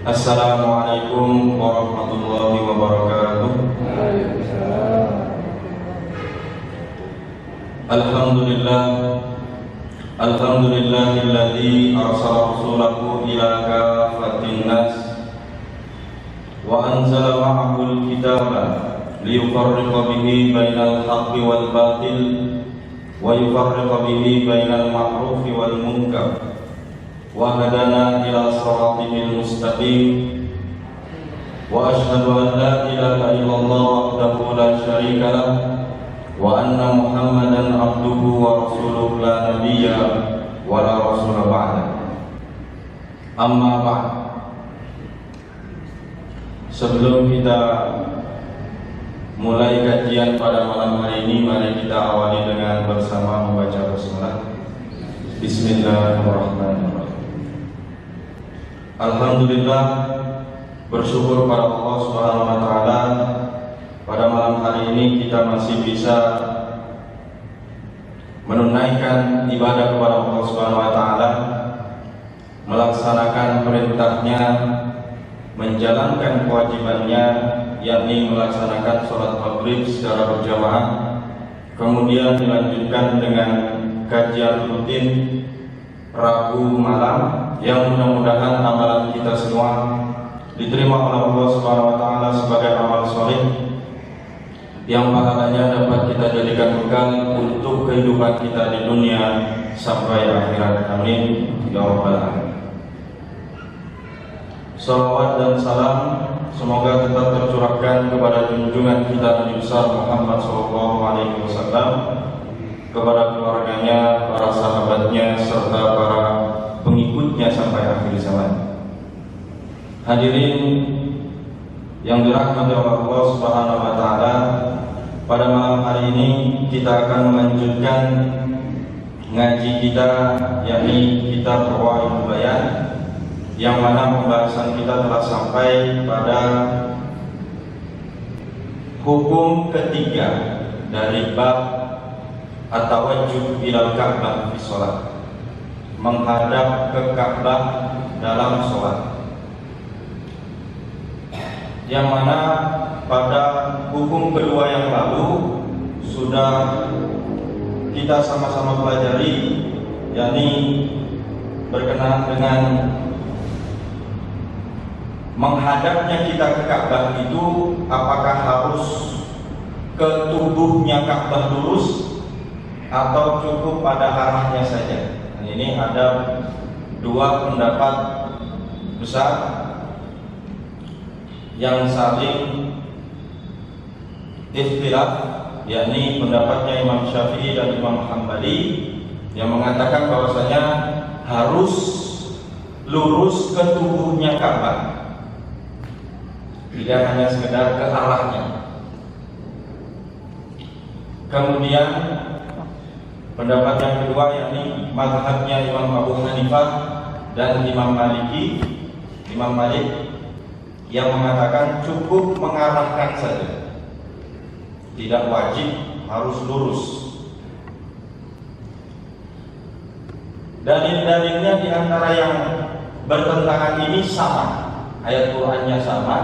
Assalamualaikum warahmatullahi wabarakatuh. Alhamdulillahilladzi arsala rasulahu ila kafatin nas wa anzala ma'ahul kitaba liyufarriqa bihi bainal haqqi wal batil wa yufarriqa bihi bainal ma'rufi wal munkar wa hadana ila siratil mustaqim wa asyhadu an la ilaha illallah wahdahu la syarika lah wa anna Muhammadan abduhu wa rasuluhu la nabiyya wa la rasula ba'da. Amma ba'd. Sebelum kita mulai kajian pada malam hari ini, mari kita awali dengan bersama membaca basmalah. Bismillahirrahmanirrahim. Alhamdulillah, bersyukur pada Allah Subhanahu wa taala, pada malam hari ini kita masih bisa menunaikan ibadah kepada Allah Subhanahu wa taala, melaksanakan perintahnya, menjalankan kewajibannya, yakni melaksanakan sholat maghrib secara berjamaah, kemudian dilanjutkan dengan kajian rutin Rabu malam, yang mudah-mudahan amalan kita semua diterima oleh Allah Subhanahu wa taala sebagai amal sholih yang pahalanya dapat kita jadikan bekal untuk kehidupan kita di dunia sampai akhirat. Amin ya rabbal alamin. Salawat dan salam semoga tetap tercurahkan kepada junjungan kita Nabi besar Muhammad SAW, kepada keluarganya, para sahabatnya, serta para pengikutnya sampai akhir zaman. Hadirin yang dirahmati oleh Allah Subhanahu wa taala, pada malam hari ini kita akan melanjutkan ngaji kita, yakni kitab Fawaidul Bayan, yang mana pembahasan kita telah sampai pada hukum ketiga dari bab at-tawajjuh ilal Ka'bah fi shalah, menghadap ke Ka'bah dalam sholat, yang mana pada hukum kedua yang lalu sudah kita sama-sama pelajari, yakni berkenaan dengan menghadapnya kita ke Ka'bah itu apakah harus ke tubuhnya Ka'bah lurus atau cukup pada arahnya saja. Ini ada dua pendapat besar yang saling ikhtilaf, yakni pendapatnya Imam Syafi'i dan Imam Hambali yang mengatakan bahwasanya harus lurus ke tubuhnya Ka'bah, tidak hanya sekedar ke arahnya. Kemudian pendapat yang kedua, yakni mazhabnya Imam Abu Hanifah dan Imam Malik, yang mengatakan cukup mengarahkan saja, tidak wajib harus lurus. Dalil-dalilnya diantara yang bertentangan ini sama, ayat Qur'annya sama,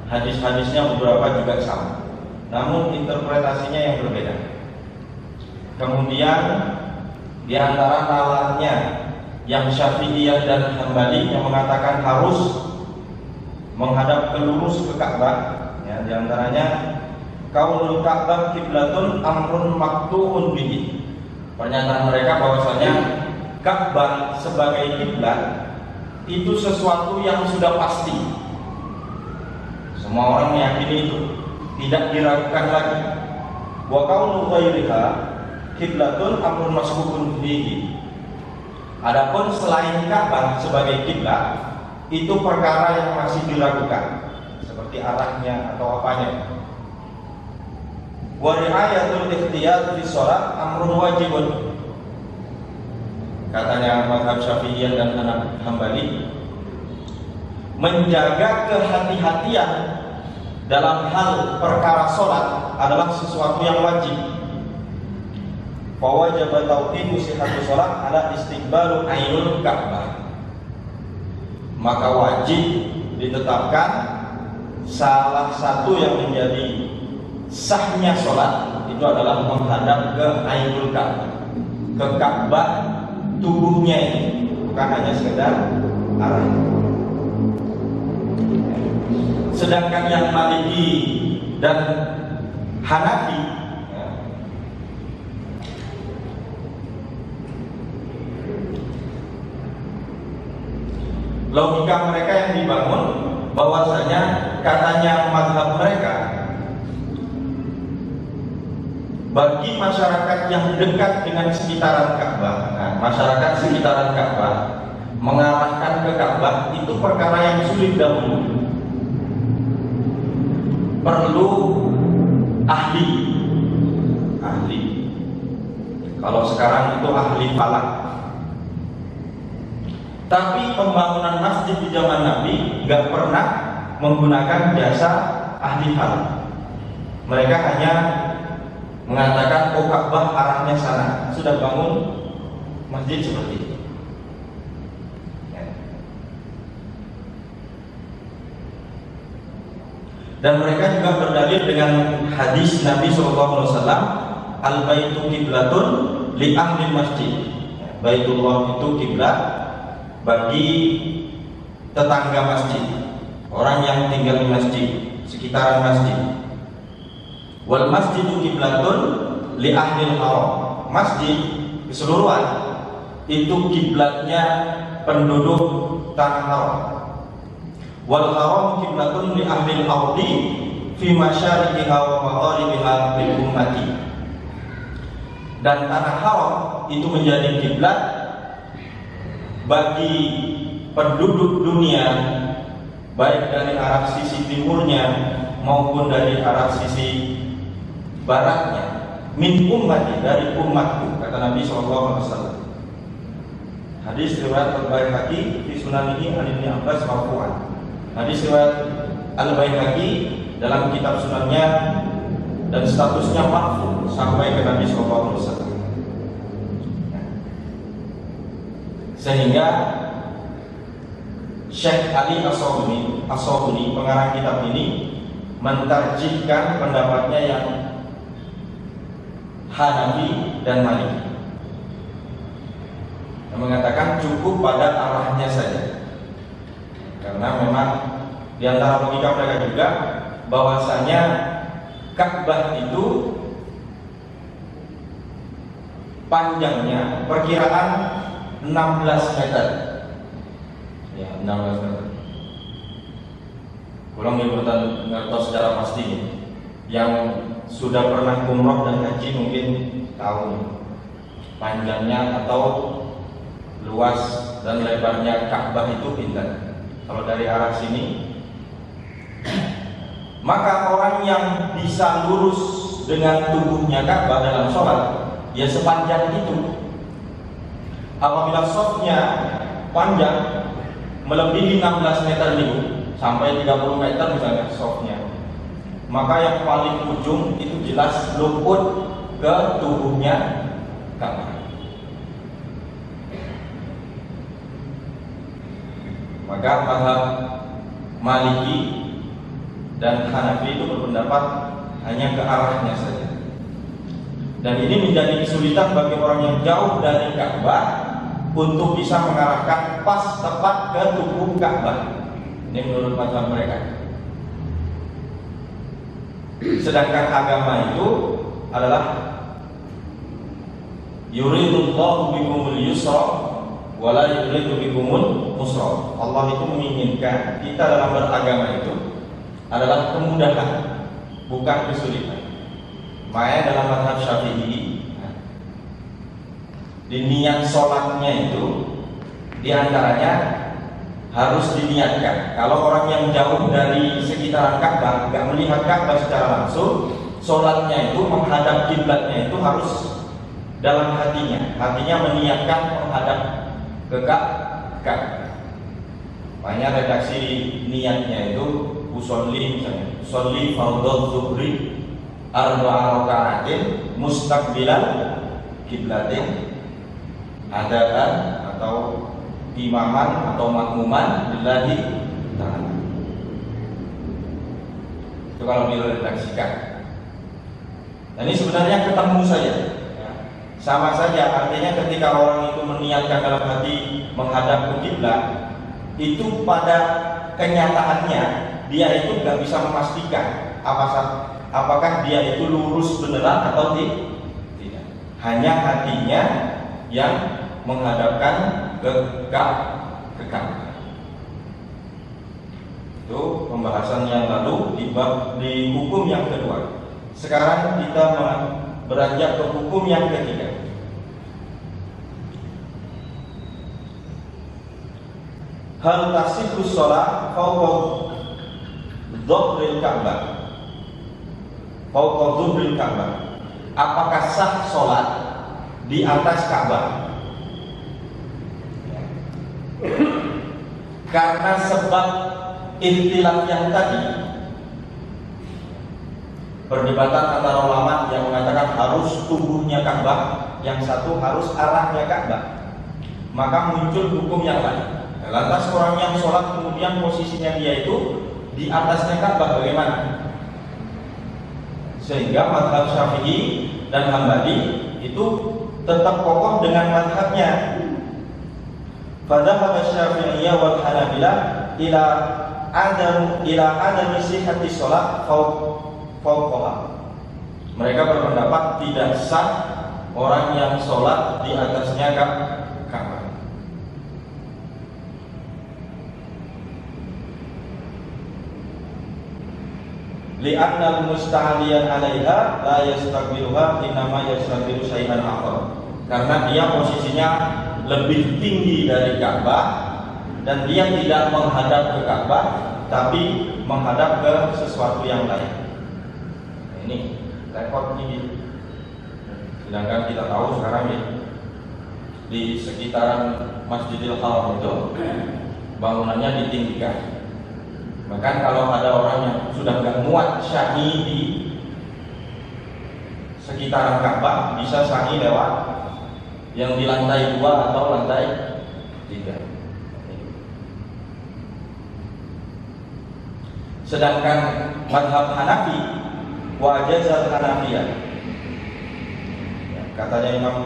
hadis-hadisnya beberapa juga sama, namun interpretasinya yang berbeda. Kemudian di antara nalarnya yang Syafi'iyah dan Hambali yang mengatakan harus menghadap ke lurus ke Ka'bah, ya, di antaranya kaunul Ka'bah kiblatun amrun maktuun bihi. Pernyataan mereka bahwasanya Ka'bah sebagai kiblat itu sesuatu yang sudah pasti. Semua orang meyakini itu, tidak diragukan lagi. Wa kaunu ghairiha kiblatun amrun masbukun bihi. Adapun selain Ka'bah sebagai kiblat, itu perkara yang masih diragukan, seperti arahnya atau apanya. Wa ri'ayatul ikhtiyar fi shalah amrun wajibun. Katanya mazhab Syafi'iyah dan Hambali, menjaga kehati-hatian dalam hal perkara sholat adalah sesuatu yang wajib. Fawajib tauqifu sihhatus shalah ala istiqbalu ainul Ka'bah. Maka wajib ditetapkan salah satu yang menjadi sahnya sholat itu adalah menghadap ke Ainul Ka'bah, ke Ka'bah tubuhnya ini, bukan hanya sekedar arah. Sedangkan yang Maliki dan Hanafi logika mereka yang dibangun bahwasanya katanya mazhab mereka, bagi masyarakat yang dekat dengan sekitaran Ka'bah, masyarakat sekitaran Ka'bah mengarahkan ke Ka'bah itu perkara yang sulit dahulu, perlu ahli. Kalau sekarang itu ahli falak. Tapi pembangunan masjid di zaman Nabi nggak pernah menggunakan jasa ahli falak. Mereka hanya mengatakan, oh Ka'bah arahnya sana, sudah bangun masjid seperti itu. Dan mereka juga berdalil dengan hadis Nabi SAW, al-baitu kiblatun li ahli masjid. Baitullah itu kiblat bagi tetangga masjid, orang yang tinggal di masjid, sekitaran masjid. Wal masjidu kiblatun li ahli haram. Masjid keseluruhan itu kiblatnya penduduk tanah haram. Wal haram kiblatun li ahli al-ardi fi masyariqiha wa magharibiha bil ummati. Dan tanah haram itu menjadi kiblat bagi penduduk dunia, baik dari arah sisi timurnya maupun dari arah sisi baratnya, min ummati, dari umatku, kata Nabi SAW. Hadis riwayat Al-Baihaqi fi Sunanihi an Ibnu Abbas marfu'an. Hadis riwayat Al-Baihaqi dalam kitab sunannya dan statusnya marfu sampai ke Nabi SAW. Sehingga Syekh Ali As-Sabuni pengarang kitab ini mentarjihkan pendapatnya yang Hanafi dan Maliki, yang mengatakan cukup pada arahnya saja. Karena memang di antara logika mereka juga bahwasanya Ka'bah itu panjangnya perkiraan 16 meter. Ya, 16 meter. Kurang dibutuhkan ngertos secara pasti. Yang sudah pernah umroh dan haji mungkin tahu panjangnya atau luas dan lebarnya Ka'bah itu pintar. Kalau dari arah sini, maka orang yang bisa lurus dengan tubuhnya Ka'bah dalam sholat, ya sepanjang itu. Apabila softnya panjang melebihi 16 meter nih, sampai 30 meter misalnya softnya, maka yang paling ujung itu jelas luput ke tubuhnya Ka'bah. Maka mazhab Maliki dan Hanafi itu berpendapat hanya ke arahnya saja. Dan ini menjadi kesulitan bagi orang yang jauh dari Ka'bah untuk bisa mengarahkan pas tepat ke tubuh Ka'bah. Ini menurut mazhab mereka. Sedangkan agama itu adalah yuridullahu bikumul yusra wa la yuridu bikumul usra. Allah itu menginginkan kita dalam beragama itu adalah kemudahan, bukan kesulitan. Makanya dalam mazhab Syafi'i, di niat sholatnya itu diantaranya harus diniatkan. Kalau orang yang jauh dari sekitaran Ka'bah, nggak melihat Ka'bah secara langsung, sholatnya itu menghadap kiblatnya itu harus dalam hatinya. Hatinya meniatkan menghadap ke Ka'bah. Makanya redaksi niatnya itu usolli misalnya, usolli fardhu zuhri arba'a raka'atin mustaqbilan kiblatin adaan atau imaman atau makmuman lillahi ta'ala. Itu kalau diredaksikan. Nah, ini sebenarnya ketemu saja. Ya. Sama saja, artinya ketika orang itu meniatkan dalam hati menghadap ke kiblat, itu pada kenyataannya dia itu nggak bisa memastikan apakah dia itu lurus beneran atau tidak. Hanya hatinya yang menghadapkan ke Ka'bah. Itu pembahasan yang lalu di hukum yang kedua. Sekarang kita beranjak ke hukum yang ketiga. Hal tasihhu shalah fawqa dhuhril Ka'bah. Fawqa dhuhril Ka'bah. Apakah sah sholat di atas Ka'bah? Karena sebab ikhtilaf yang tadi, perdebatan antara ulama yang mengatakan harus tubuhnya Ka'bah, yang satu harus arahnya Ka'bah, maka muncul hukum yang lain. Lantas orang yang sholat kemudian posisinya dia itu di atasnya Ka'bah bagaimana? Sehingga mazhab Syafi'i dan Hambali itu tetap kokoh dengan mazhabnya. Fadhahab Syafi'iyah wal Hanabilah ila adam sihhati sholat fawqaha. Mereka berpendapat tidak sah orang yang sholat di atasnya Ka'bah. Li'anna al-musta'aliyan 'alaiha la yastaqbiluha innama yastaqbilu syai'an akhar. Karena dia posisinya lebih tinggi dari Ka'bah dan dia tidak menghadap ke Ka'bah tapi menghadap ke sesuatu yang lain. Nah, ini repot ini. Sedangkan kita tahu sekarang ya, di sekitaran Masjidil Haram itu bangunannya ditinggikan. Bahkan kalau ada orang yang sudah nggak muat syahi di sekitaran Ka'bah, bisa syahi lewat yang di lantai 2 atau lantai 3. Sedangkan mazhab Hanafi wa ajazal Hanafiyah, katanya Imam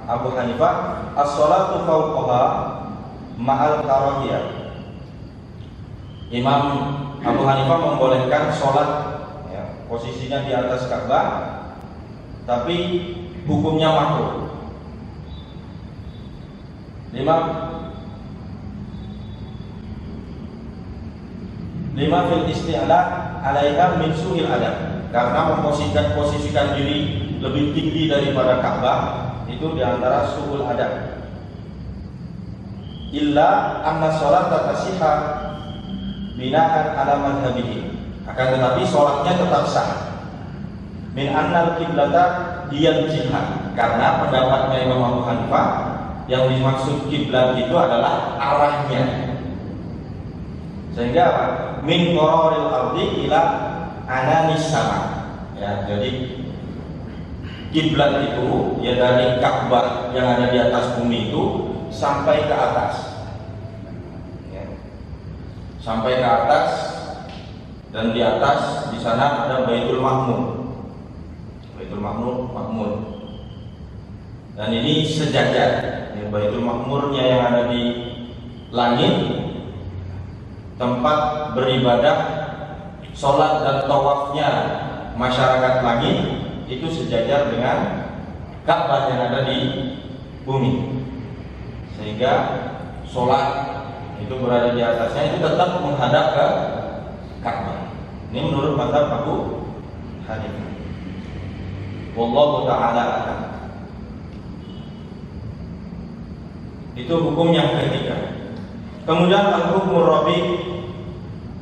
Abu Hanifah, as-sholatu fawqaha ma'al karahiyah. Imam Abu Hanifah membolehkan sholat ya, posisinya di atas Ka'bah, tapi hukumnya makruh. Lima fil isti'la 'alaiha min su'il adab. Karena memposisikan diri lebih tinggi daripada Ka'bah itu diantara su'ul adab. Illa anna sholata tasihha bina'an 'ala madhhabihi. Akan tetapi sholatnya tetap sah. Min annal qiblata hiyal jihad. Karena pendapatnya Imam Abu Hanifah, yang dimaksud kiblat itu adalah arahnya. Sehingga apa? Min qararil ardi ila ananis sama. Ya, jadi kiblat itu ya dari Ka'bah yang ada di atas bumi itu sampai ke atas. Ya. Sampai ke atas, dan di atas di sana ada Baitul Ma'mur. Baitul Ma'mur. Dan ini sejajar. Ya, Baitul Ma'murnya yang ada di langit, tempat beribadah, sholat dan tawafnya masyarakat langit itu sejajar dengan Ka'bah yang ada di bumi. Sehingga sholat itu berada di atasnya itu tetap menghadap ke Ka'bah. Ini menurut mazhab Abu Hanifah. Wallahu ta'ala a'lam. Itu hukum yang ketiga. Kemudian al-hukmur rabi,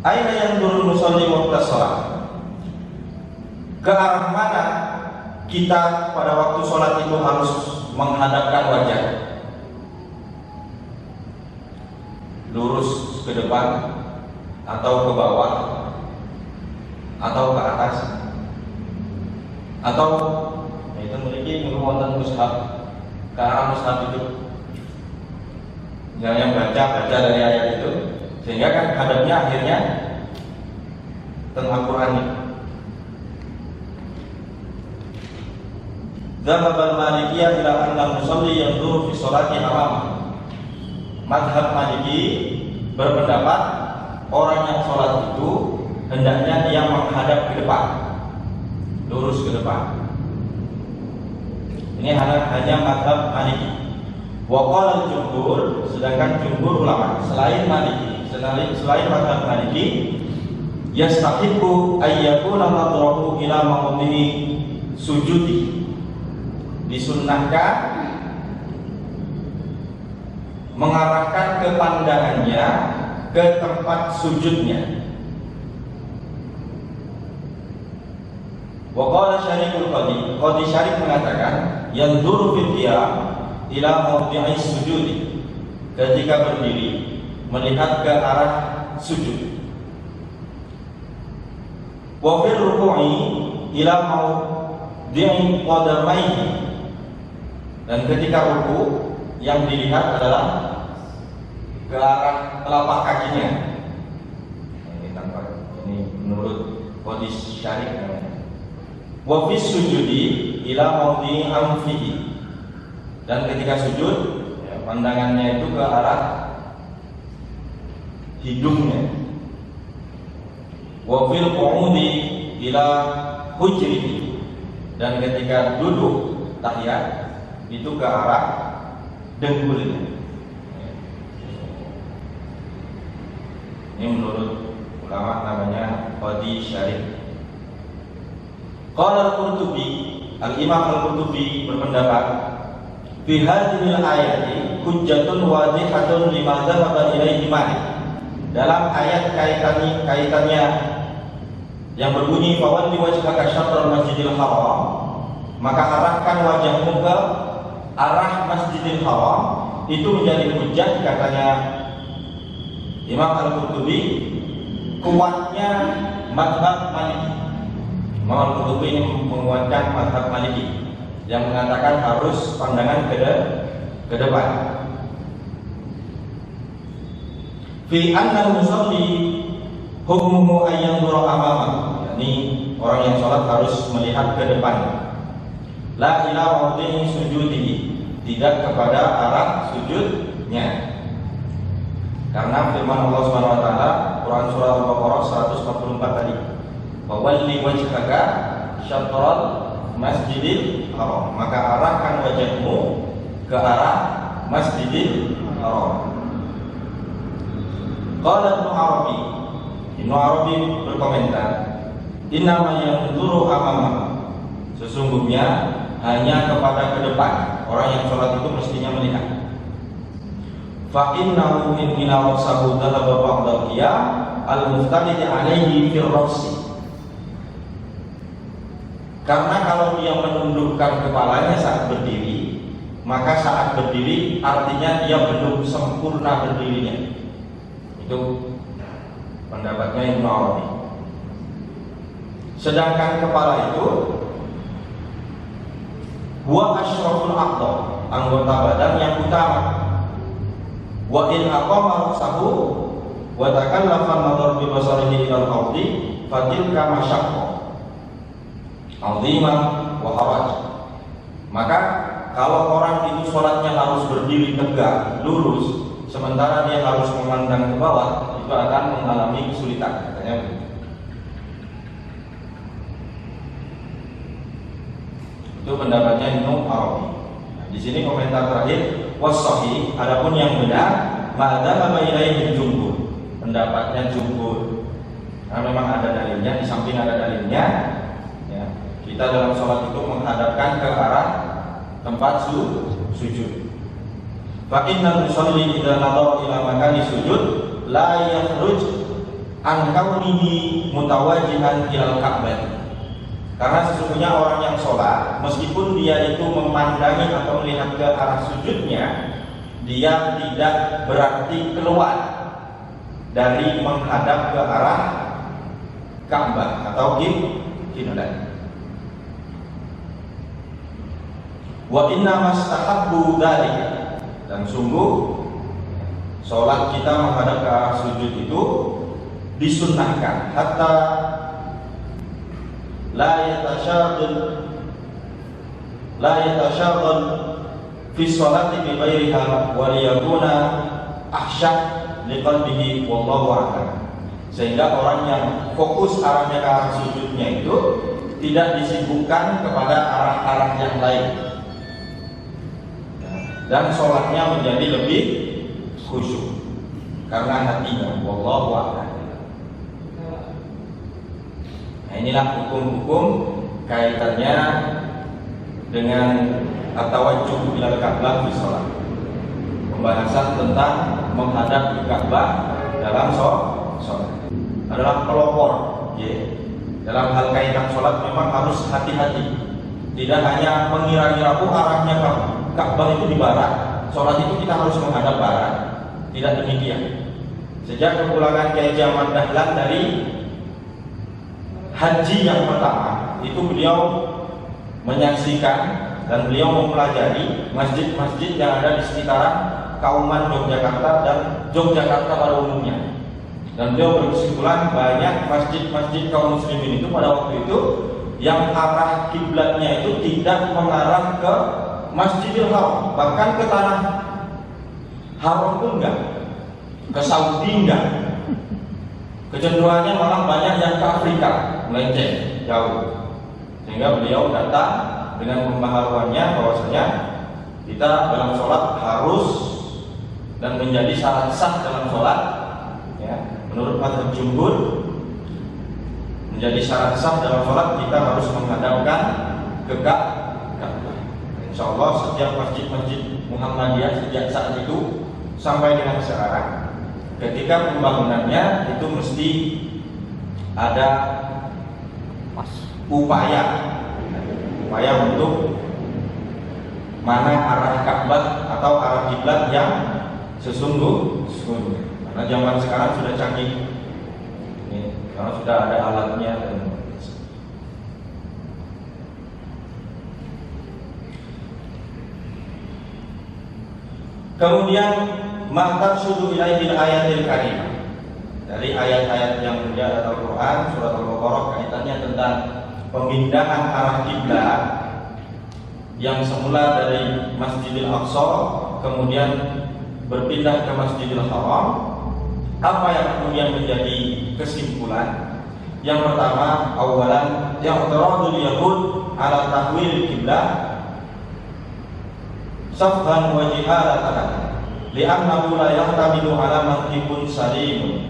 aina yanzurul musalli waqta shalah. Ke arah mana kita pada waktu sholat itu harus menghadapkan wajah? Lurus ke depan atau ke bawah atau ke atas, atau itu memiliki wonten mushaf, ke arah mushaf itu yang baca dari ayat itu, sehingga kan hadapnya akhirnya tentang Al-Quran ini. Dzahaba al-Malikiyah ila anna al-musalli yanzuru fi sholati amama. Mazhab Maliki berpendapat orang yang sholat itu hendaknya dia menghadap ke depan, lurus ke depan. Ini hanya mazhab Maliki. Wa qala al-jumhur, sedangkan jumhur ulama selain Maliki, selain mazhab Maliki, yastahibu ayyakuna nadrahu ila mawdi'i sujudi. Disunnahkan mengarahkan ke pandangannya ke tempat sujudnya. Wa qala Syarikul Qadi Syarif mengatakan yanzuru fil qiyam ila mawdi'i sujudi. Ketika berdiri melihat ke arah sujud. Wa fil ruku'i ila mawdi'i qadamaihi. Dan ketika ruku yang dilihat adalah ke arah telapak kakinya. Ini tampak, ini menurut Qadi Syarif namanya. Wa fi sujudi ila mawdi'i anfihi. Dan ketika sujud ya, pandangannya itu ke arah hidungnya. Wa fil qu'udi ila hujrihi. Dan ketika duduk tahiyat itu ke arah dengkulnya. Ini menurut ulama namanya Qadi Syarif. Qala al-Qurtubi, al-Imam al-Qurtubi berpendapat fi hadhil ayati hujjatun wadihatun lima dzahaba ilaihi Malik. Dalam ayat kaitannya yang berbunyi fawalli wajhaka syatral masjidil haram, maka arahkan wajahmu ke arah Masjidil Haram, itu menjadi hujjah katanya Imam Al-Qurtubi, kuatnya mazhab Maliki. Imam Al-Qurtubi ini menguatkan mazhab Maliki yang mengatakan harus pandangan ke depan. Fi anna musalli hukmuhu ayyanzura amama. Ini orang yang sholat harus melihat ke depan. La ila mawdi'i sujudihi, tidak kepada arah sujudnya. Karena firman Allah Subhanahu wa taala Quran surah Al-Baqarah 144 tadi, wa walli wajhaka syatral masjidil haram, maka arahkan wajahmu ke arah Masjidil Haram. Qala Ibnu Arabi berkomentar, innama yanzuru amama, sesungguhnya hanya kepada ke depan. Orang yang sholat itu mestinya melihat. Fa innahu in ila rasahu dhahaba ba'dal qiyam al-muftarij alaihi fil rafsi. Karena kalau dia menundukkan kepalanya saat berdiri, maka saat berdiri artinya dia belum sempurna berdirinya. Itu pendapatnya Ibnu Arabi. Sedangkan kepala itu huwa asyraful a'dha, anggota badan yang utama. Wa in aqama ra'sahu wa takallafa an-nadhar bi basarihi ila al-ardi fatilka masyaqqa 'azimah wa haraj. Maka kalau orang itu sholatnya harus berdiri tegak, lurus, sementara dia harus memandang ke bawah, itu akan mengalami kesulitan, katanya. Itu pendapatnya Ibnu Arabi. Di sini komentar terakhir, was-shahih, adapun yang benar, ma'adzhaba ilaihi jumhur, pendapatnya jumhur. Karena memang ada dalilnya, di samping ada dalilnya, ya, kita dalam sholat itu menghadapkan ke arah tempat sujud. Fa innal musalli idza nadara ila makani sujud la yakhruj an kaunihi mutawajjihan ilal ka'bah. Karena sesungguhnya orang yang sholat, meskipun dia itu memandangi atau melihat ke arah sujudnya, dia tidak berarti keluar dari menghadap ke arah Ka'bah atau kiblat. Wa inna mastahabbu dzalika, dan sungguh sholat kita menghadap ke arah sujud itu disunnahkan hatta la yatashaghal fi sholati bi ghairiha wa liyakuna ahsyah liqalbihi wallahu a'lam. Sehingga orang yang fokus arahnya ke arah sujudnya itu tidak disibukkan kepada arah-arah yang lain, dan sholatnya menjadi lebih khusyuk karena hatinya. Wallahu a'lam. Nah, inilah hukum-hukum kaitannya dengan at-tawajjuh ila al-Ka'bah fi shalah. Pembahasan tentang menghadap ke Ka'bah dalam sholat adalah pelopor, ya. Dalam hal kaitan sholat memang harus hati-hati. Tidak hanya mengira-ngira arahnya Ka'bah itu di barat, sholat itu kita harus menghadap barat. Tidak demikian. Sejak kepulangan Kiai Ahmad Dahlan dari haji yang pertama, itu beliau menyaksikan dan beliau mempelajari masjid-masjid yang ada di sekitaran Kauman Yogyakarta dan Yogyakarta pada umumnya. Dan beliau berkesimpulan banyak masjid-masjid kaum muslimin itu pada waktu itu yang arah kiblatnya itu tidak mengarah ke Masjidil Haram, bahkan ke tanah haram pun enggak, ke Saudi enggak. Kecenderungannya malah banyak yang ke Afrika, melenceng jauh. Sehingga beliau datang dengan pembaharuannya bahwasanya kita dalam sholat harus dan menjadi syarat sah dalam sholat, ya, menurut mazhab jumhur menjadi syarat sah dalam sholat kita harus menghadapkan ke Ka'bah. Insyaallah setiap masjid-masjid Muhammadiyah sejak saat itu sampai dengan sekarang, ketika pembangunannya itu mesti ada upaya untuk mana arah Ka'bah atau arah kiblat yang sesungguhnya. Karena zaman sekarang sudah canggih, karena sudah ada alatnya. Kemudian ma'tar sudu ilaihil ayatil karimah, dari ayat-ayat yang mulia atau Quran surat Al-Baqarah kaitannya tentang pemindahan arah kiblat yang semula dari Masjidil Aqsa kemudian berpindah ke Masjidil Haram. Apa yang kemudian menjadi kesimpulan? Yang pertama, awalan yang taradul yahud ala tahwil kiblat safhan wa jihalatan li'annahu la yahtamilu ala mantibun salim.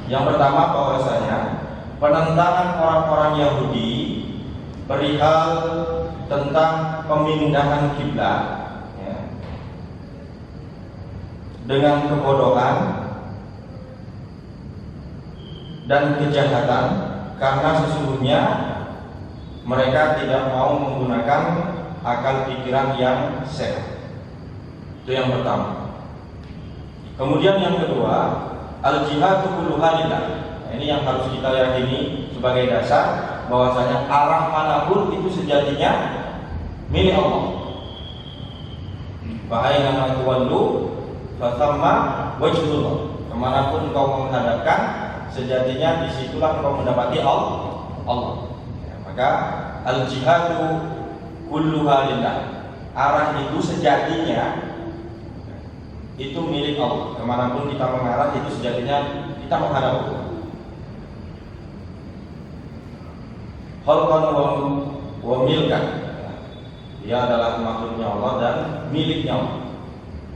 Yang pertama bahwasanya penentangan orang-orang Yahudi perihal tentang pemindahan kiblat, ya, dengan kebodohan dan kejahatan, karena sesungguhnya mereka tidak mau menggunakan akal pikiran yang sehat. Itu yang pertama. Kemudian yang kedua, al-jihadu kulluha lillah. Nah, ini yang harus kita yakini sebagai dasar bahwasanya arah manapun itu sejatinya milik Allah. Wa aina ma tuwallu fa thamma wajhullah. Kemanapun engkau menghadapkan, sejatinya disitulah engkau mendapati Allah. Ya, maka al-jihadu kulluha lillah. Arah itu sejatinya itu milik Allah. Kemanapun kita mengarah itu sejatinya kita menghadap Allah. Khalqan wa milkan. Dia adalah makhluknya Allah dan miliknya Allah.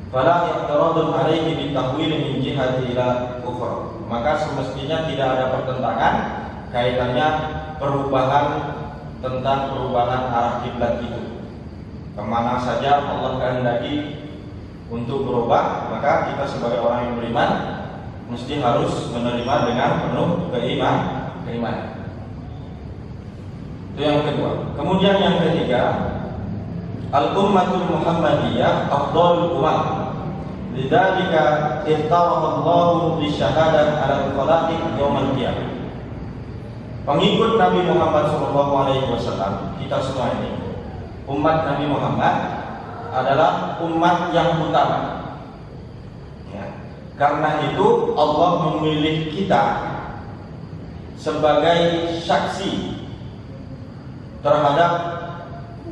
Fala yaqtaradun alaihi bitahwil min jihati ila ukhra. Maka semestinya tidak ada pertentangan kaitannya tentang perubahan arah kiblat itu. Kemana saja Allah kehendaki untuk berubah, maka kita sebagai orang yang beriman mesti harus menerima dengan penuh keimanan. Itu yang kedua. Kemudian yang ketiga, al-ummatul Muhammadiyah afdhalul umam. Lidzalika iftaraha Allahu lisyahadat 'ala al-khalaiq yaumil qiyamah. Pengikut Nabi Muhammad SAW, kita semua ini umat Nabi Muhammad adalah umat yang utama, ya. Karena itu Allah memilih kita sebagai saksi terhadap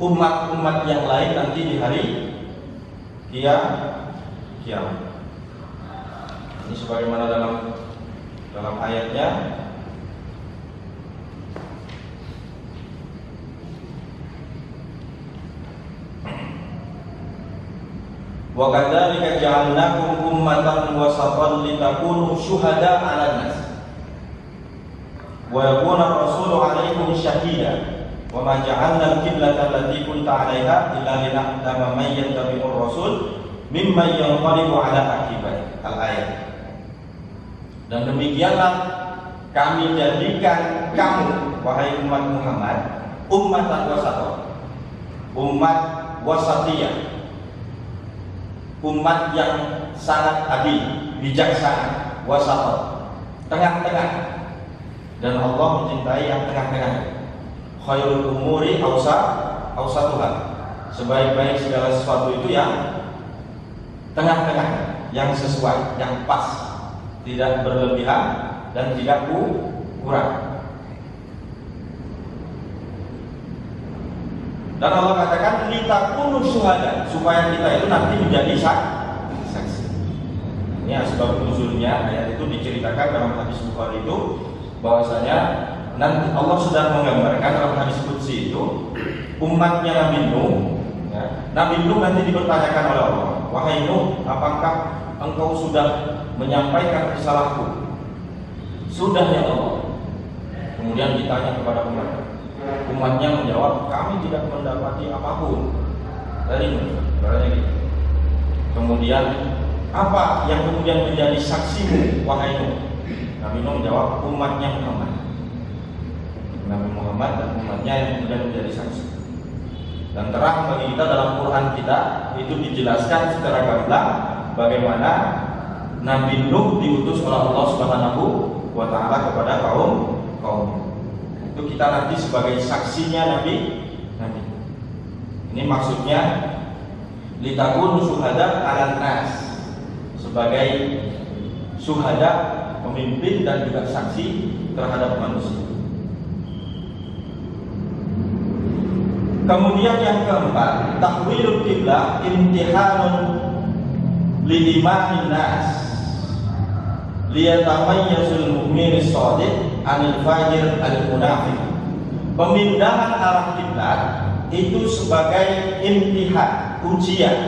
umat-umat yang lain nanti di hari kiamat. Ini sebagaimana dalam ayatnya, wa kadzalika ja'alnakum ummatan wasatan litakunu syuhada 'alan nas wa yakuna ar-rasulu 'alaikum syahida wa ma ja'alna al-qiblata allati kunta 'alaiha illa lina'lama man yattabi'ur rasul mimman yanqalibu 'ala aqibai. Al-ayat. Dan demikianlah kami jadikan kamu wahai umat Muhammad ummatan wasatan, umat wasatiyah, umat yang sangat adil, bijaksana, wasat, tengah-tengah. Dan Allah mencintai yang tengah-tengah. Khairul umuri awsatuha. Sebaik-baik segala sesuatu itu yang tengah-tengah, yang sesuai, yang pas, tidak berlebihan dan tidak kurang. Dan Allah katakan litakunu syuhada, supaya kita itu nanti menjadi saksi. Ini asbab nuzulnya, ayat itu diceritakan dalam hadis Bukhari itu bahwasanya nanti Allah sedang menggambarkan dalam hadis qudsi itu umatnya Nabi Nuh. Nabi Nuh nanti dipertanyakan oleh Allah, wahai Nuh, apakah engkau sudah menyampaikan risalahku? Sudah ya Allah. Kemudian ditanya kepada umatnya menjawab, kami tidak mendapati apapun darimu. Gitu. Kemudian apa yang kemudian menjadi saksimu wahai Nuh? Nabi Nuh menjawab, umatnya Muhammad. Nabi Muhammad dan umatnya yang kemudian menjadi saksi. Dan terang bagi kita dalam Quran kita itu dijelaskan secara gamblang bagaimana Nabi Nuh diutus oleh Allah Subhanahu wa taala kepada kaum. Itu kita nanti sebagai saksinya Nabi. Ini maksudnya litakun syuhada 'alan nas, sebagai syuhada, pemimpin dan juga saksi terhadap manusia. Kemudian yang keempat, tahwilul qiblah imtihanun li imanin nas liyatamayyazul mu'minus shadiq 'anil fajir al-munafiq. Pemindahan arah kiblat itu sebagai imtihan, ujian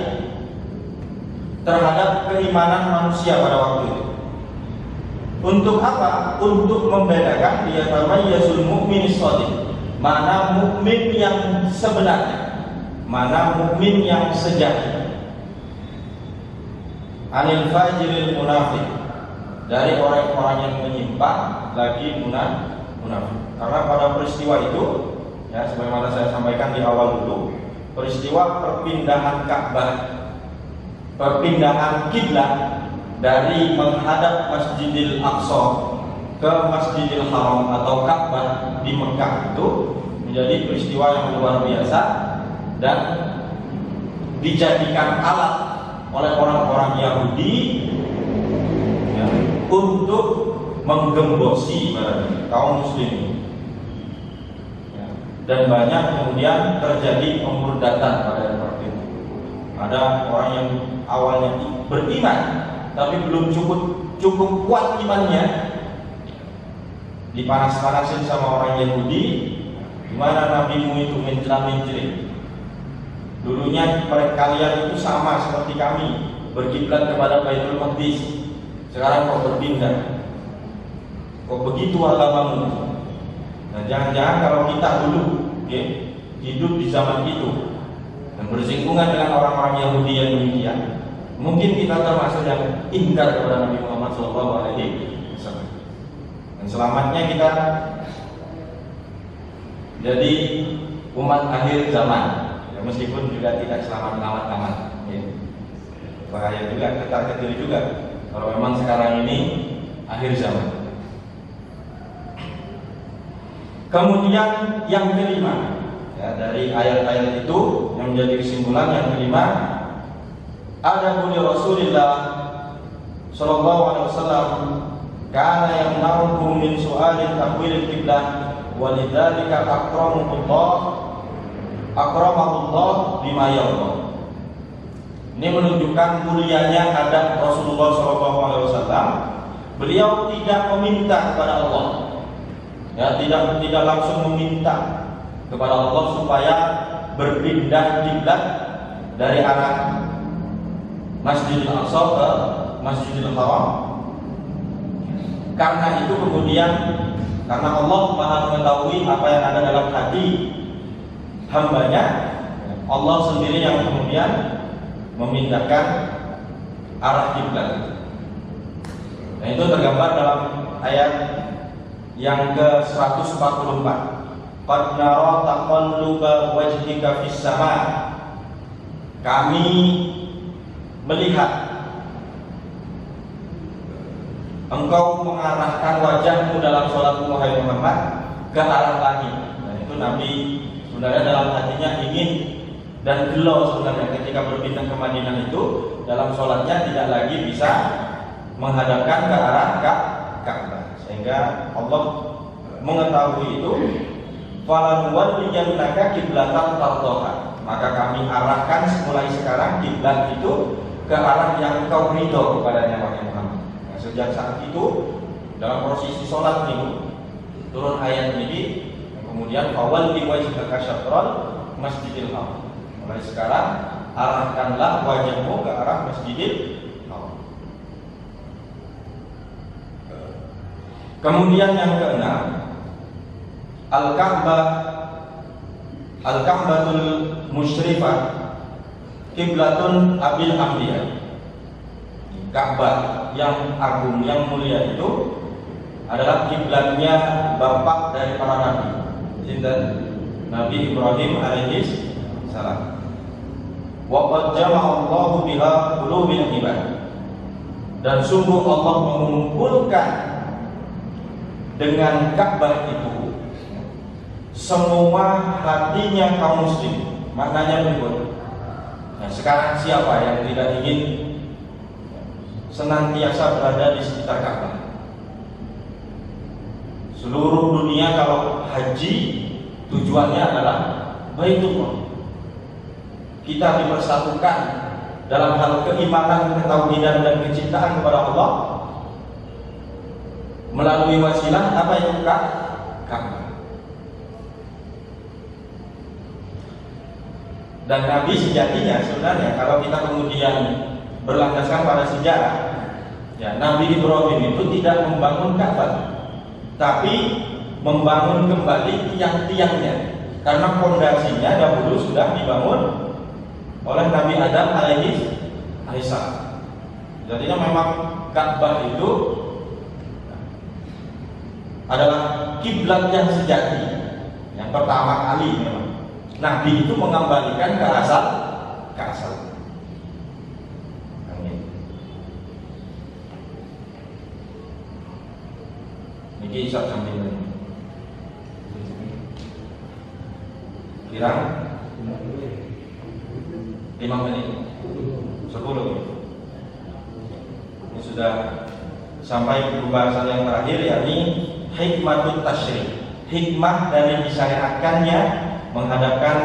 terhadap keimanan manusia pada waktu itu. Untuk apa? Untuk membedakan liyatamayyazul mu'minus shadiq, mana mukmin yang sebenarnya, mana mukmin yang sejati, anil fajiril munafiq, dari orang-orang yang menyimpang lagi munafik. Karena pada peristiwa itu, ya sebagaimana saya sampaikan di awal dulu, peristiwa perpindahan Ka'bah, perpindahan kiblat dari menghadap Masjidil Aqsa ke Masjidil Haram atau Ka'bah di Mekah itu menjadi peristiwa yang luar biasa dan dijadikan alat oleh orang-orang Yahudi ya, untuk menggembosi kaum muslimin ya, dan banyak kemudian terjadi pemurdatan pada waktu itu. Ada orang yang awalnya beriman tapi belum cukup kuat imannya, dipanas-panasin sama orang Yahudi, gimana nabimu itu mencela-mencela. Dulunya kalian itu sama seperti kami, berkiblat kepada Baitul Maqdis. Sekarang kau berpindah, kok begitu agamamu? Nah, jangan-jangan kalau kita dulu hidup di zaman itu dan bersinggungan dengan orang-orang Yahudi yang demikian, mungkin kita termasuk yang ingkar kepada Nabi Muhammad SAW. Dan selamatnya kita jadi umat akhir zaman, ya, meskipun juga tidak selamat-amat ya. Bahaya juga, ketar-ketir juga kalau memang sekarang ini akhir zaman. Kemudian yang kelima, ya, dari ayat-ayat itu yang menjadi kesimpulan yang kelima, ada bunyi Rasulullah Sallallahu Alaihi Wasallam kana yamna'uhu min su'alin takwil qiblah walidzalika akramahullah bima yarda. Ini menunjukkan mulianya adab Rasulullah SAW. Beliau tidak meminta kepada Allah, ya, tidak langsung meminta kepada Allah supaya berpindah kiblat dari arah Masjidil Aqsa ke Masjidil Haram. Karena itu kemudian, karena Allah Maha mengetahui apa yang ada dalam hati hambanya, Allah sendiri yang kemudian memindahkan arah kiblat. Nah, itu tergambar dalam ayat yang ke-144. Qad nara taqalluba wajhika fis sama. Kami melihat engkau mengarahkan wajahmu dalam sholatmu wahai Muhammad ke arah langit. Nah, itu Nabi sebenarnya dalam hatinya ingin dan gelo sebenarnya ketika berpindah ke Madinah itu dalam sholatnya tidak lagi bisa menghadapkan ke arah Ka'bah, sehingga Allah mengetahui itu. Falanwalliyannaka kiblatan tardaha, maka kami arahkan mulai sekarang kiblat itu ke arah yang engkau ridho kepadanya wahai Muhammad. Nah, sejak saat itu dalam posisi sholat itu turun ayat ini, kemudian fawalli wajhaka syatral Masjidil Haram. Mulai sekarang arahkanlah wajahmu ke arah Masjidil Haram. Kemudian yang keenam, Al-Ka'batul Musyrifah Qiblatun Abil Anbiya. Ka'bah yang agung, yang mulia itu adalah kiblatnya bapak dari para nabi, Nabi Ibrahim alaihi salam. Wa qad jama'a Allahu biha qulubil ibad. Dan sungguh Allah mengumpulkan dengan Ka'bah itu semua hatinya kaum muslim. Maknanya berikut. Nah, sekarang siapa yang tidak ingin senantiasa berada di sekitar Ka'bah? Seluruh dunia kalau haji tujuannya adalah Baitullah. Kita dipersatukan dalam hal keimanan, ketauhidan dan kecintaan kepada Allah melalui wasilah apa itu Ka'bah. Dan Nabi sejatinya sebenarnya kalau kita kemudian berlandaskan pada sejarah, ya, Nabi Ibrahim itu tidak membangun Ka'bah, tapi membangun kembali tiang-tiangnya, karena fondasinya dahulu sudah dibangun oleh Nabi Adam alaihi salam. Jadinya memang Ka'bah itu adalah kiblat yang sejati, yang pertama kali memang Nabi itu mengembalikan ke asal. Amin. Niki isap sambil ini. Kirang 5 menit, 10 menit. Ini sudah sampai pembahasan yang terakhir, yakni hikmatut tasyrik. Hikmah dari disyariatkannya menghadapkan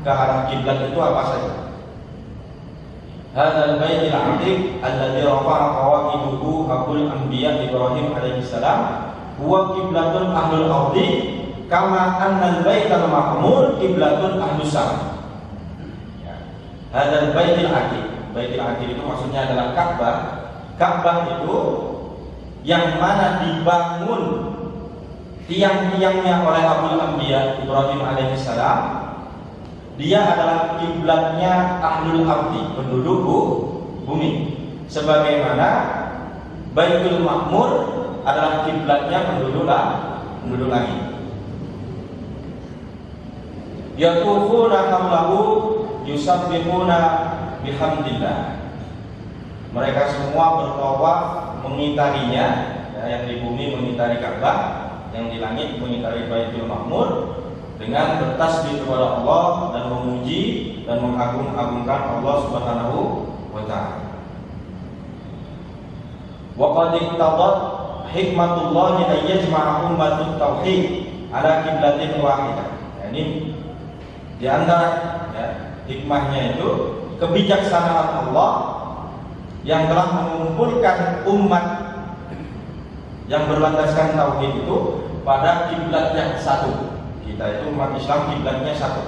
ke arah kiblat itu apa saja? Hadzal baitul atiq alladzi rafa'a qawaiduhu Abul Anbiya Ibrahim alaihi salam huwa qiblatun ahlul ardi kama annal baitul ma'mur qiblatun ahlus sama. Ya. Hadzal baitul atiq. Baitul atiq itu maksudnya adalah Ka'bah. Ka'bah itu yang mana dibangun tiang-tiangnya oleh Abul Anbiya Ibrahim alaihissalam. Dia adalah kiblatnya ahlul ardi, penduduk bumi, sebagaimana Baitul Ma'mur adalah kiblatnya penduduk langit. Yatufuna hawlahu yusabbihuna bihamdillah. Mereka semua bertawaf mengitarinya, ya, yang di bumi mengitari Ka'bah, yang di langit mengitari Baitul Ma'mur, dengan bertasbih kepada Allah dan memuji dan mengagung-agungkan Allah Subhanahu wa taala. Wa qad iqtadat hikmatullahi ayyajma'a ummatut tauhid ala kiblatin wahidah. Ini di antara hikmahnya itu kebijaksanaan Allah yang telah mengumpulkan umat yang berlandaskan tauhid itu pada kiblat yang satu. Kita itu umat Islam kiblatnya satu.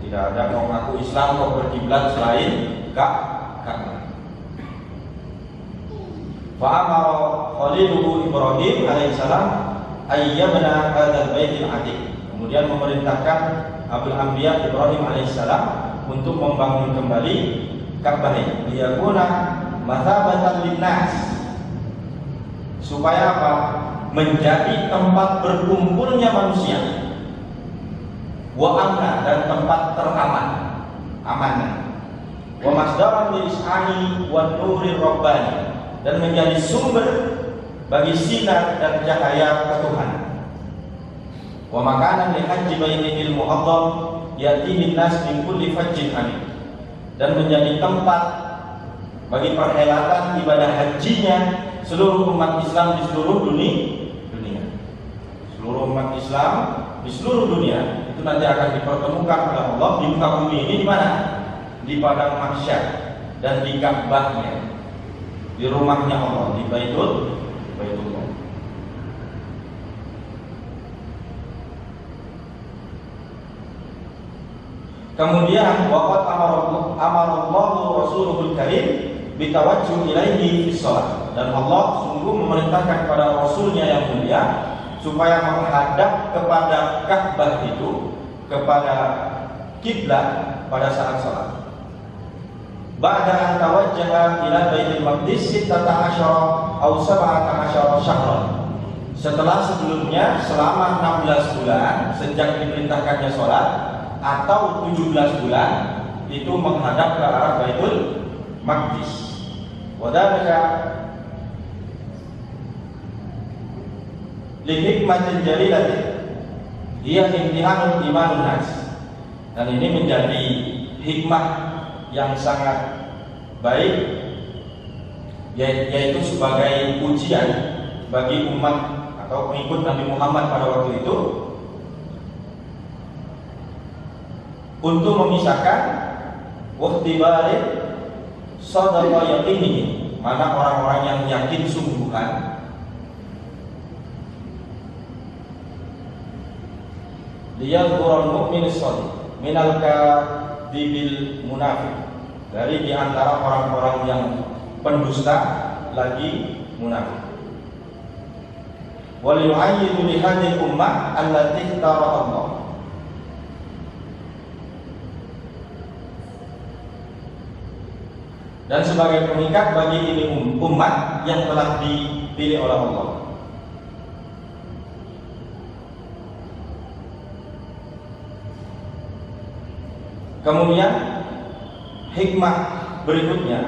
Tidak ada mau ngaku Islam kok berkiblat selain Ka'bah. Fa'amara khaliluhu Ibrahim alaihissalam ayyabna hadzal baitil atiq. Kemudian memerintahkan Abul Anbiya Ibrahim alaihissalam untuk membangun kembali Ka'bah ini. Liyakuna mathabatan linnas. Supaya apa? Menjadi tempat berkumpulnya manusia. Wa amna, dan tempat teraman, amanah. Wa masdaran li is'ani wa nurir rabbani, dan menjadi sumber bagi sinar dan cahaya ketuhanan. Wa makanan li haji baitihil mu'azzam yatihi nas min kulli fajjin amin, dan menjadi tempat bagi perhelatan ibadah hajinya seluruh umat Islam di seluruh dunia. Seluruh umat Islam di seluruh dunia itu nanti akan dipertemukan oleh Allah di muka bumi ini di mana? Di padang mahsyar dan di Ka'bahnya, di rumahnya Allah, di Baitullah. Kemudian waqad amarallahu rasuluhul karim bitawajjuh ilaihi fis shalah, dan Allah sungguh memerintahkan kepada rasulnya yang mulia supaya menghadap kepada Ka'bah itu, kepada kiblat pada saat salat. Ba'da an tawajjaha ila Baitul Maqdis 16 atau 17 syahran. Setelah sebelumnya selama 16 bulan sejak diperintahkannya salat atau 17 bulan itu menghadap ke arah Baitul Maqdis. Wadalika li hikmatin jalilatin hiya imtihanul imanun nas. Dan ini menjadi hikmah yang sangat baik, yaitu sebagai ujian bagi umat atau pengikut Nabi Muhammad pada waktu itu untuk memisahkan waktibari sadaqa yaqini, mana orang-orang yang yakin sungguhan liyadhurul mu'min as-shadiq minal kadhibil munafiq, dari diantara orang-orang yang pendusta lagi munafik. Wa liyu'ayyidu li hadhihi ummah allati ikhtara Allah, dan sebagai pengikat bagi ini umat yang telah dipilih oleh Allah. Kemudian hikmah berikutnya,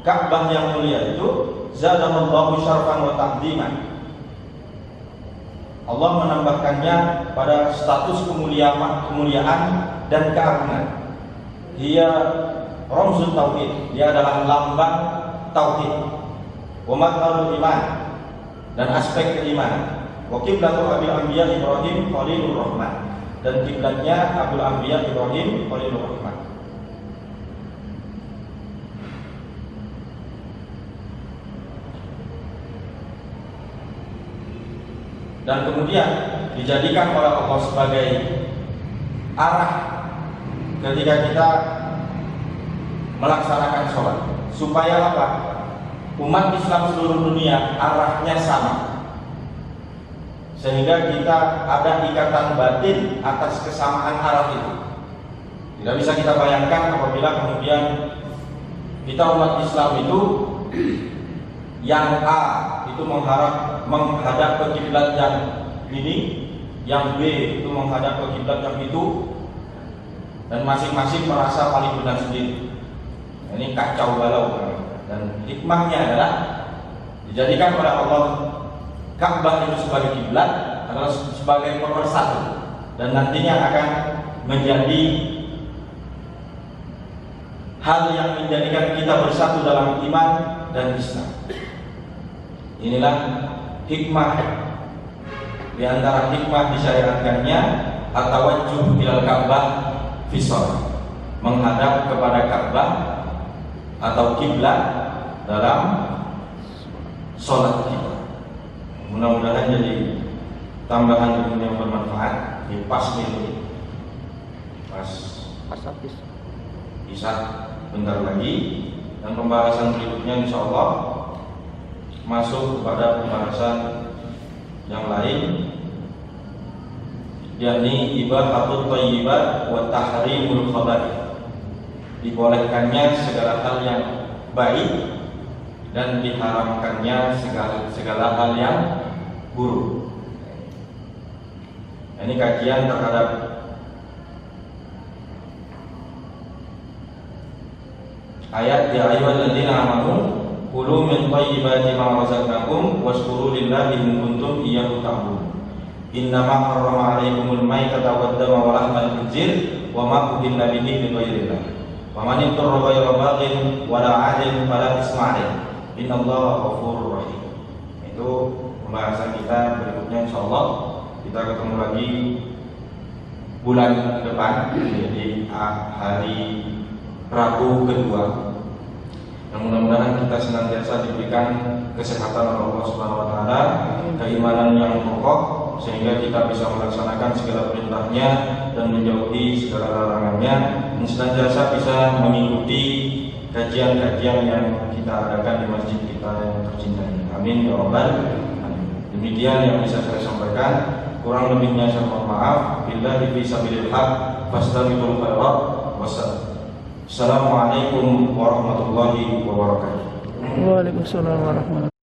Ka'bah yang mulia itu zadamallahu syarfan wa ta'dhiman. Allah menambahkannya pada status kemuliaan dan keagungan. Dia ramzul tauhid, dia adalah lambang tauhid. Wa madharul iman, dan aspek keimanan. Wa qiblatu abil anbiya Ibrahim khalilur rahman, dan kiblatnya Abul Anbiya Ibrahim Khalilur Rahman. Dan kemudian dijadikan oleh Allah sebagai arah ketika kita melaksanakan sholat, supaya apa? Umat Islam seluruh dunia arahnya sama, sehingga kita ada ikatan batin atas kesamaan arah itu. Tidak bisa kita bayangkan apabila kemudian kita umat Islam itu yang A itu menghadap ke kiblat yang ini, yang B itu menghadap ke kiblat yang itu, dan masing-masing merasa paling benar sendiri. Ini kacau balau. Dan hikmahnya adalah dijadikan oleh Allah Ka'bah itu sebagai kiblat adalah sebagai pemersatu, dan nantinya akan menjadi hal yang menjadikan kita bersatu dalam iman dan Islam. Inilah hikmah. Di antara hikmah disyariatkannya at-tawajjuh ilal Ka'bah fi shalah, menghadap kepada Ka'bah atau kiblat dalam sholat kita. Mudah-mudahan jadi tambahan ilmu yang bermanfaat. Pas ini, pas habis bisa bentar lagi, dan pembahasan berikutnya insya Allah masuk kepada pembahasan yang lain, yakni ibahatul thayyibat wa tahrimul khaba'ith, dibolehkannya segala hal yang baik dan diharamkannya segala hal yang buruk. Ini kajian terhadap ayat ya ayyuhalladzina amanu kulu min thayyibati ma razaqnakum washkuru lillahi in kuntum iyyahu ta'budun. Innama harrama 'alaikumul maitata wad-dama wa lahmal khinzir wa ma uhilla bihi li ghairillah. Wa man ittara ghayra baghin wa la 'adin fala isma 'alaihi. Innallaha ghafurur rahim. Itu pembahasan kita berikutnya insyaallah. Kita ketemu lagi bulan depan, jadi hari Rabu kedua. Yang mudah-mudahan kita senantiasa diberikan kesehatan oleh Allah Subhanahu wa taala, keimanan yang kokoh sehingga kita bisa melaksanakan segala perintahnya dan menjauhi segala larangannya, dan senantiasa bisa mengikuti kajian-kajian yang kita adakan di masjid kita yang tercinta ini. Amin ya rabbal alamin. Demikian yang bisa saya sampaikan. Kurang lebihnya saya mohon maaf. Billahi fi sabilil haq fastabiqul khairat. Wassalamualaikum warahmatullahi wabarakatuh. Waalaikumsalam warahmatullahi wabarakatuh.